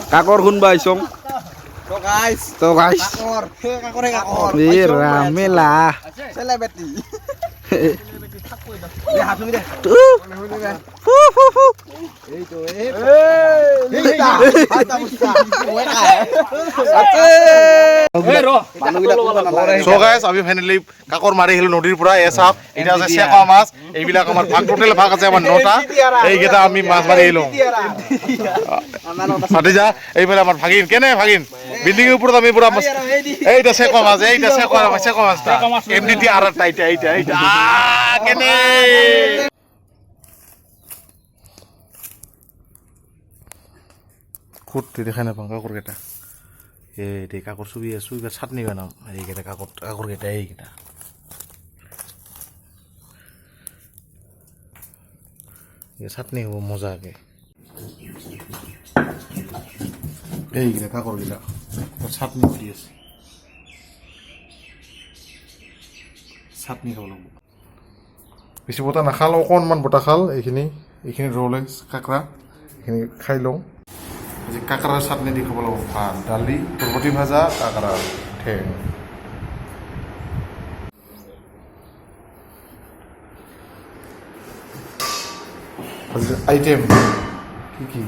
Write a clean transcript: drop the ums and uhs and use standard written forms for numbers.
Kakor kun baisong. To guys. Kakor. Rame lah. Celebrity. So guys, আমি finally কাকর মারি হলো নদীর পুরা এসাপ এটা আছে শেকা মাছ এইবিলাক আমার ভাগ টোটাল ভাগ আছে আমার নটা এইকেইটা আমি মাছ মারি এলো ফাটি যা এইফালে আমার ভাগিন কেনে ভাগিন বিল্ডিং এর উপরে আমি পুরা মাছ এইটা শেকা মাছটা এমডিটি আর টাইটা এইটা কেনে খুঁটতে দেখায় না কাকর কেটা এই কাকর ছবি আছো এবার চাটনি বানাম এইকেইটা কাকর কেটা এইকেইটা চাটনি হব মজাকে এইকেইটা কাকর কেইটা চাটনি উঠি আছে চাটনি খাব লাগব বেছি বতা নাখাল অকণমান বতা খাল এইখিনি ৰ'লে কাকৰা এইখিনি খাই লওঁ আজি কাকৰাৰ চাটনি দি খাব লাগিব ভাত দালি বৰবটি ভাজা কাকৰাৰ ঠেং আইটেম কি